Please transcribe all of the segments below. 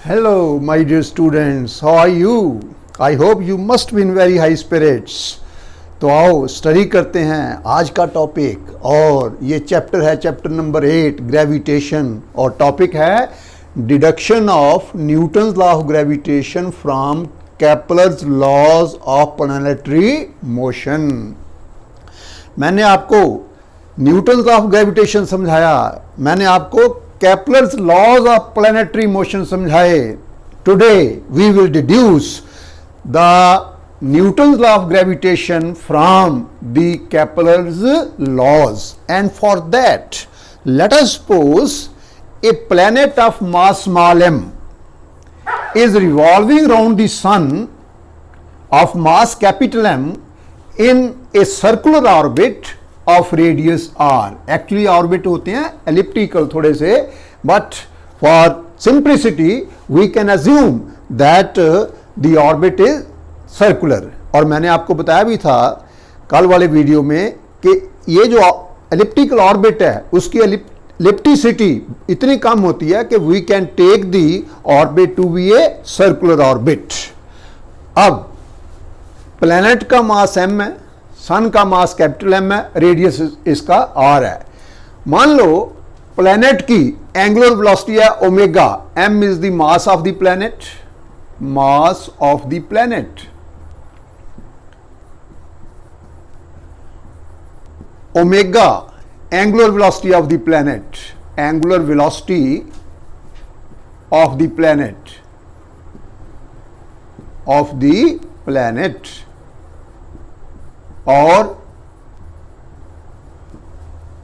Hello, my dear students. How are you? I hope you must be in very high spirits. तो आओ study करते हैं आज का टॉपिक, और ये चैप्टर है चैप्टर नंबर 8 ग्रेविटेशन, और टॉपिक है deduction of Newton's law of gravitation from Kepler's laws of planetary motion. मैंने आपको न्यूटन्स लॉ ऑफ ग्रेविटेशन समझाया, मैंने आपको Kepler's laws of planetary motion समझाए। Today we will deduce the Newton's law of gravitation from the Kepler's laws, and for that let us suppose a planet of mass small m is revolving around the sun of mass capital M in a circular orbit of radius r. Actually orbit होते हैं elliptical थोड़े से, but for simplicity we can assume that the orbit is circular. और मैंने आपको बताया भी था कल वाले वीडियो में कि ये जो elliptical orbit है उसकी इलिप्टिसिटी इतनी कम होती है कि we can take the orbit to be a circular orbit. अब प्लैनेट का मास m है, सन का मास कैपिटल M है, रेडियस इसका r है। मान लो प्लैनेट की एंगुलर वेलोसिटी है omega, m is the mass of the planet, mass of the planet, omega angular velocity of the planet, angular velocity of the planet, और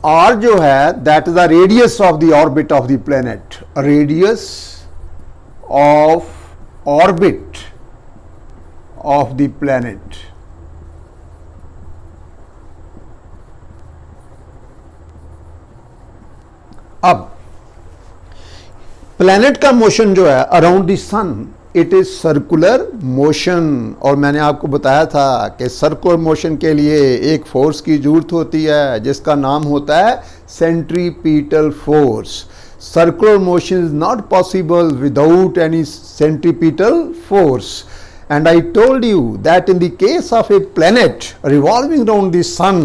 r जो है that is the radius of the orbit of the planet, radius of orbit of the planet। अब planet का motion जो है around the sun, it is circular motion, और मैंने आपको बताया था कि सर्कुलर मोशन के लिए एक फोर्स की जरूरत होती है जिसका नाम होता है centripetal force. Circular motion is not possible without any centripetal force, and I told you that in the case of a planet revolving around the sun,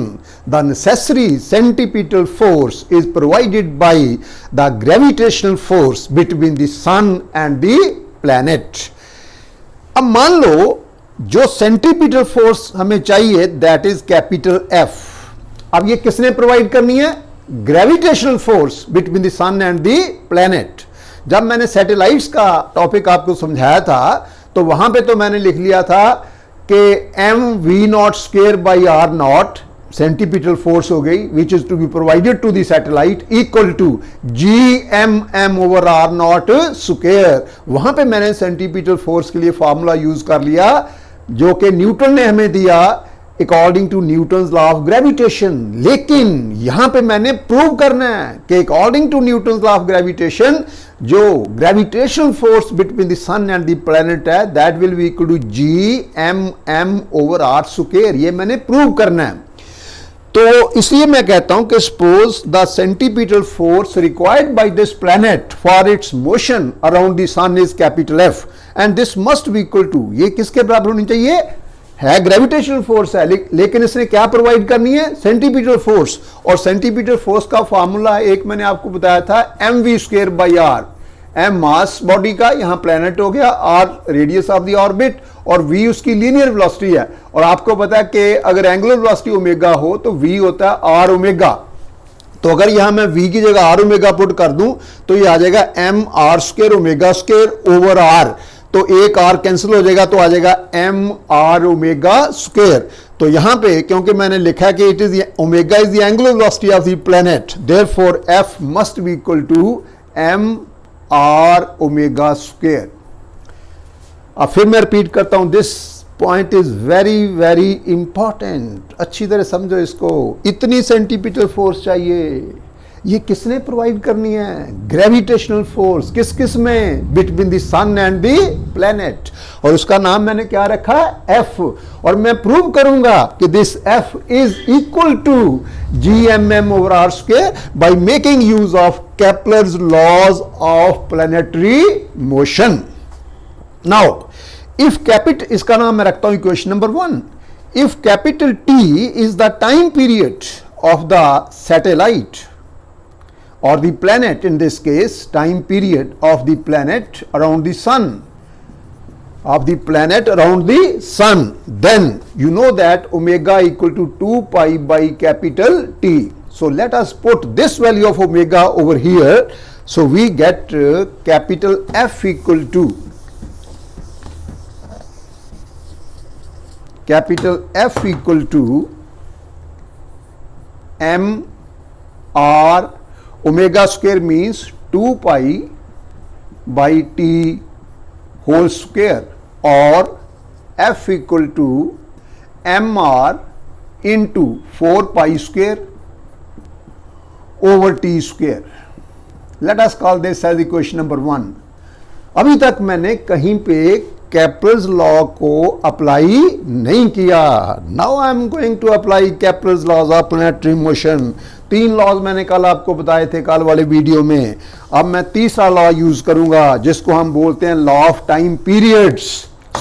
the necessary centripetal force is provided by the gravitational force between the sun and the planet। अब मान लो जो centripetal force हमें चाहिए that is capital F। अब ये किसने provide करनी है? Gravitational force between the sun and the planet. जब मैंने सैटेलाइट्स का टॉपिक आपको समझाया था तो वहां पे तो मैंने लिख लिया था कि mv0 by r nought centripetal force हो गई which is to be provided to the satellite equal to gmm over r nought square. वहां पे मैंने सेंटीपिटल फोर्स के लिए फॉर्मूला यूज कर लिया जो कि न्यूटन ने हमें दिया according to Newton's law of gravitation. लेकिन यहां पे मैंने प्रूव करना है कि according to Newton's law of gravitation जो gravitational force between the sun and the planet है that will be equal to gmm over are square. ये मैंने प्रूव करना है। तो इसलिए मैं कहता हूं कि suppose the centripetal force required by this planet for its motion around the sun is capital F, and this must be equal to, ये किसके बराबर होनी चाहिए? है ग्रेविटेशनल फोर्स है, लेकिन इसने क्या प्रोवाइड करनी है? Centripetal force. और सेंटीपिटल फोर्स का फॉर्मूला एक मैंने आपको बताया था mv² by r. m mass body का, यहां प्लैनेट हो गया, r radius of the orbit, और v उसकी लीनियर वेलोसिटी है। और आपको पता है कि अगर एंगुलर वेलोसिटी ओमेगा हो तो v होता है r ओमेगा। तो अगर यहां मैं v की जगह r ओमेगा पुट कर दूं तो ये आ जाएगा mr² omega square over r। तो एक r कैंसिल हो जाएगा तो आ जाएगा mr ओमेगा स्क्वायर। तो यहां पे क्योंकि मैंने लिखा है कि it is omega is the angular velocity of the planet, therefore f must be equal to mr omega square. अब फिर मैं रिपीट करता हूं, this point is very very important, अच्छी तरह समझो इसको। इतनी सेंटीपिटल फोर्स चाहिए, ये किसने प्रोवाइड करनी है? Gravitational force. किस किस में? Between the sun and the planet. और उसका नाम मैंने क्या रखा? एफ। और मैं प्रूव करूंगा कि this F is equal to GMM over r square by making use of Kepler's laws of planetary motion. Now, if capital, इसका नाम मैं रखता हूं equation number 1. If capital T is the time period of the satellite or the planet, in this case time period of the planet around the sun, then you know that omega equal to 2 pi by capital T. So let us put this value of omega over here. So we get capital F equal to m r, omega square means 2 pi by t whole square, or F equal to mr into 4 pi square over t square. Let us call this as equation number 1. अभी तक मैंने कहीं पे Kepler's law को apply नहीं किया. Now I am going to apply Kepler's laws of planetary motion. 3 laws मैंने कल आपको बताए थे कल वाले वीडियो में. अब मैं तीसरा लॉ यूज करूंगा जिसको हम बोलते हैं law of time periods.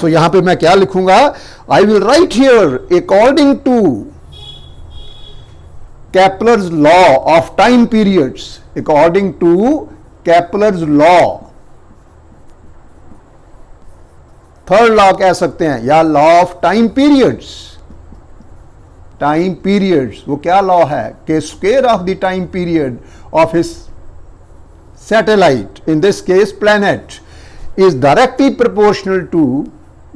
So यहां पे मैं क्या लिखूंगा? I will write here according to Kepler's law of time periods, according to Kepler's law. Third law कह सकते हैं या law of time periods. Time periods वो क्या लॉ है कि square of the time period of his satellite, in this case planet, is directly proportional to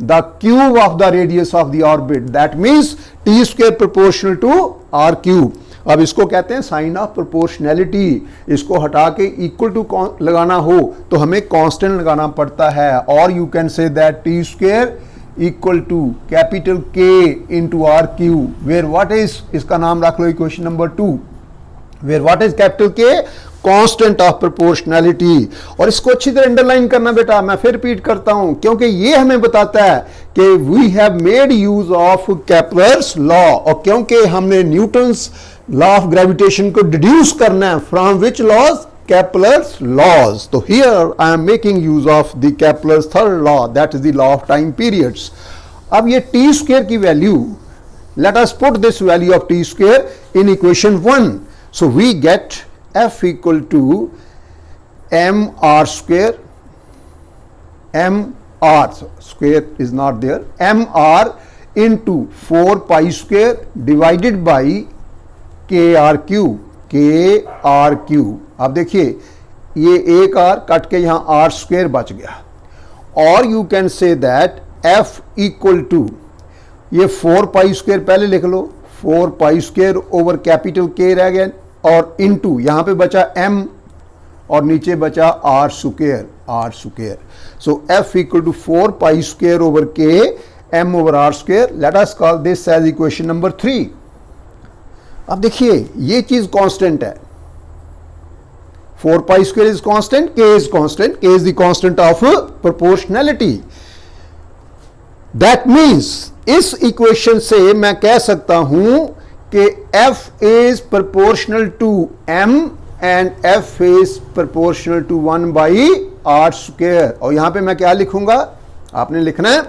the cube of the radius of the orbit. That means T square proportional to R cube. अब इसको कहते हैं sign of proportionality. इसको हटा के equal to लगाना हो तो हमें कांस्टेंट लगाना पड़ता है. और you can say that T square equal to capital K into R cube, where what is, इसका नाम रख लो equation number 2, where what is capital K? Constant of proportionality. और इसको अच्छी तरह अंडरलाइन करना बेटा, मैं फिर रिपीट करता हूं क्योंकि ये हमें बताता है कि we have made use of Kepler's law. और क्योंकि हमने न्यूटन्स लॉ ऑफ ग्रेविटेशन को डिड्यूस करना है from which laws? Kepler's laws. तो here I am making use of the Kepler's third law, that is the law of time periods. अब ये T square की value, let us put this value of T square in equation 1. So we get F equal to mr square, mr square is not there, mr into 4 pi square divided by kr cube, kr cube. अब देखिए ये एक r cut के यहाँ r square बच गया. और you can say that F equal to, ये 4 pi square पहले लिख लो, 4 pi square over capital K रह गया, और इनटू यहां पे बचा m और नीचे बचा r square, r square. So f equal to 4 pi square over k m over r square. Let us call this as equation number 3. अब देखिए ये चीज कांस्टेंट है. 4 pi square is constant, k is constant, k is the constant of proportionality. That means इस इक्वेशन से मैं कह सकता हूं कि f is proportional to m and f is proportional to 1 by r square. और यहां पे मैं क्या लिखूंगा? आपने लिखना है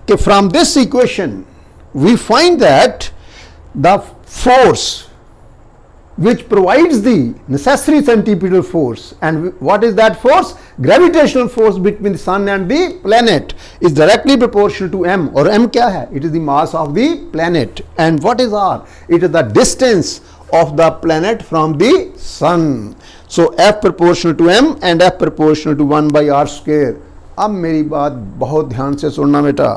कि from this equation we find that the force which provides the necessary centripetal force, and what is that force? Gravitational force between the sun and the planet is directly proportional to m. और m क्या है? It is the mass of the planet. And what is r? It is the distance of the planet from the sun. So f proportional to m and f proportional to 1 by r square. अब मेरी बात बहुत ध्यान से सुनना बेटा.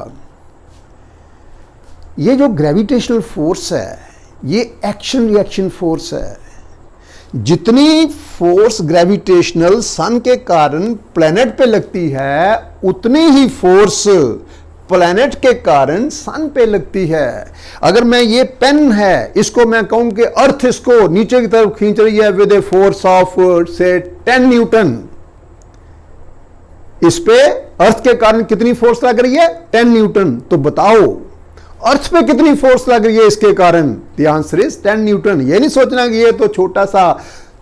ये जो ग्रेविटेशनल फोर्स है ये एक्शन रिएक्शन फोर्स है. जितनी फोर्स ग्रेविटेशनल सन के कारण प्लेनेट पे लगती है उतनी ही फोर्स प्लैनेट के कारण सन पे लगती है। अगर मैं ये पेन है इसको मैं कहूं कि अर्थ इसको नीचे की तरफ खींच रही है विद ए फोर्स ऑफ से 10 न्यूटन, इस पे अर्थ के कारण कितनी फोर्स लग रही है? 10 न्यूटन। तो बताओ अर्थ पे कितनी फोर्स लग रही है इसके कारण? The answer is 10 Newton. ये नहीं सोचना कि ये तो छोटा सा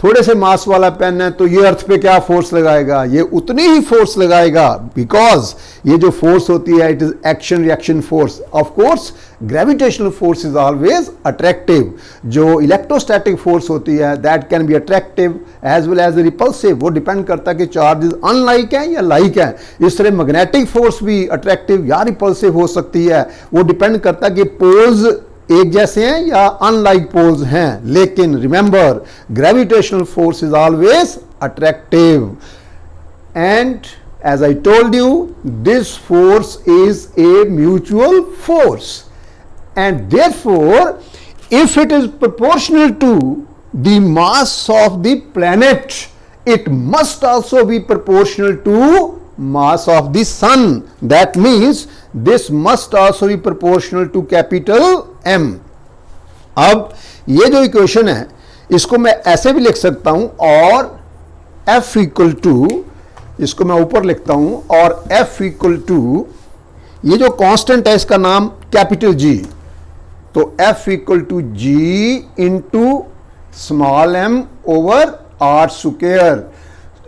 थोड़े से मास वाला पेन है तो ये अर्थ पे क्या फोर्स लगाएगा, ये उतनी ही फोर्स लगाएगा, बिकॉज ये जो फोर्स होती है it is action reaction force. Of course gravitational force is always attractive. जो इलेक्ट्रोस्टैटिक फोर्स होती है that can be attractive as well as repulsive, वो डिपेंड करता है कि चार्जेस अनलाइक है या लाइक है। इस तरह मैग्नेटिक फोर्स भी अट्रैक्टिव या रिपल्सिव हो सकती है, वो डिपेंड करता है कि पोल्स एक जैसे हैं या अनलाइक पोल्स हैं। लेकिन remember gravitational force is always attractive and as I told you this force is a mutual force and therefore if it is proportional to the mass of the planet it must also be proportional to mass of the sun. That means this must also be proportional to capital M. अब ये जो equation है इसको मैं ऐसे भी लिख सकता हूं और F इक्वल टू, इसको मैं ऊपर लिखता हूं और F इक्वल टू ये जो कांस्टेंट है इसका नाम कैपिटल G, तो F equal to G into small m over are square,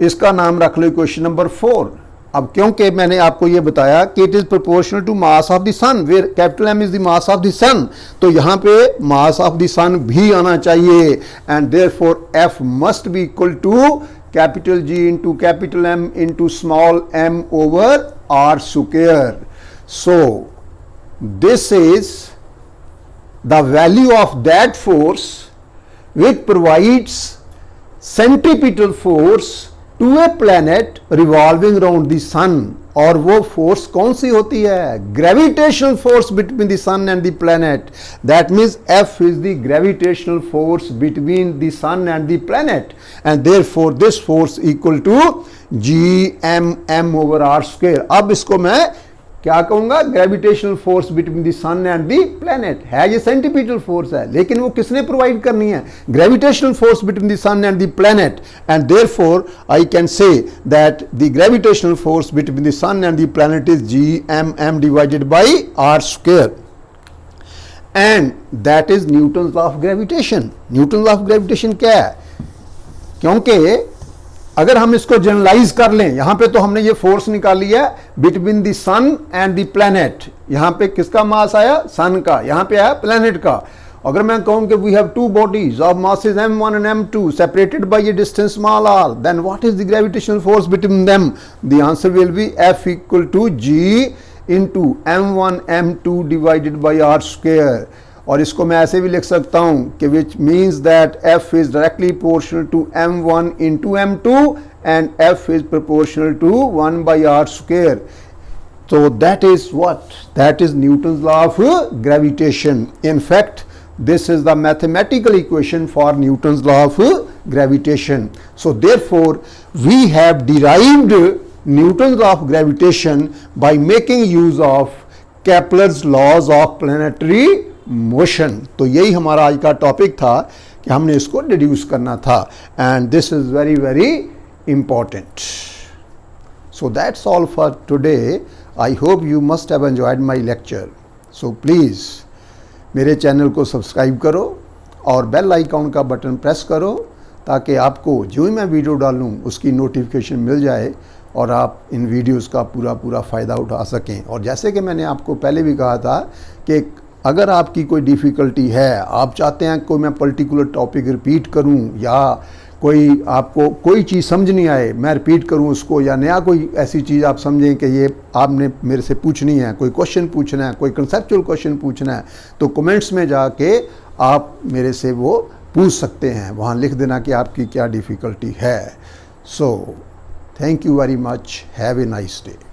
इसका नाम रख लो इक्वेशन नंबर 4। अब क्योंकि मैंने आपको यह बताया कि it is proportional to mass of the sun where capital M is the mass of the sun, तो यहां पे मास ऑफ द सन भी आना चाहिए and therefore F must be equal to capital G into capital M into small M over are square. So this is the value of that force which provides centripetal force to a planet revolving around the sun। और वो force कौन सी होती है? Gravitational force between the sun and the planet. That means F is the gravitational force between the sun and the planet and therefore this force equal to G M M over are square. अब इसको मैं क्या कहूंगा? Gravitational force between the sun and the planet है, ये centripetal force है, लेकिन वो किसने प्रोवाइड करनी है? Gravitational force between the sun and the planet and therefore I can say that the gravitational force between the sun and the planet is G M M divided by R square and that is Newton law of gravitation. Newton law of gravitation क्या है? क्योंकि अगर हम इसको generalise कर लें, यहां पे तो हमने ये फोर्स निकाली है between the sun and the planet. यहां पे किसका मास आया? सन का। यहां पे आया प्लैनेट का। अगर मैं कहूं कि we have two bodies of masses m1 and m2 separated by a distance small r, then what is the gravitational force between them? The answer will be F equal to G into m1 m2 divided by r square। और इसको मैं ऐसे भी लिख सकता हूं कि which means that F is directly proportional to m1 into m2 and F is proportional to 1 by r square। So that is what? That is Newton's law of gravitation. In fact, this is the mathematical equation for Newton's law of gravitation. So therefore, we have derived Newton's law of gravitation by making use of Kepler's laws of planetary motion. तो यही हमारा आज का topic था कि हमने इसको deduce करना था and this is very very important. So that's all for today. I hope you must have enjoyed my lecture. So please मेरे चैनल को सब्सक्राइब करो और बेल आइकॉन का बटन प्रेस करो ताकि आपको जो ही मैं वीडियो डालूँ उसकी नोटिफिकेशन मिल जाए और आप इन वीडियोस का पूरा फ़ायदा उठा सकें। और जैसे कि मैंने आपको पहले भी कहा था कि अगर आपकी कोई डिफ़िकल्टी है, आप चाहते हैं कोई मैं पर्टिकुलर टॉपिक रिपीट करूं या कोई आपको कोई चीज़ समझ नहीं आए मैं रिपीट करूं उसको, या नया कोई ऐसी चीज़ आप समझें कि ये आपने मेरे से पूछनी है, कोई क्वेश्चन पूछना है, कोई कंसेप्चुअल क्वेश्चन पूछना है, तो कमेंट्स में जाके आप मेरे से वो पूछ सकते हैं। वहाँ लिख देना कि आपकी क्या डिफ़िकल्टी है। So thank you very much. Have a nice day.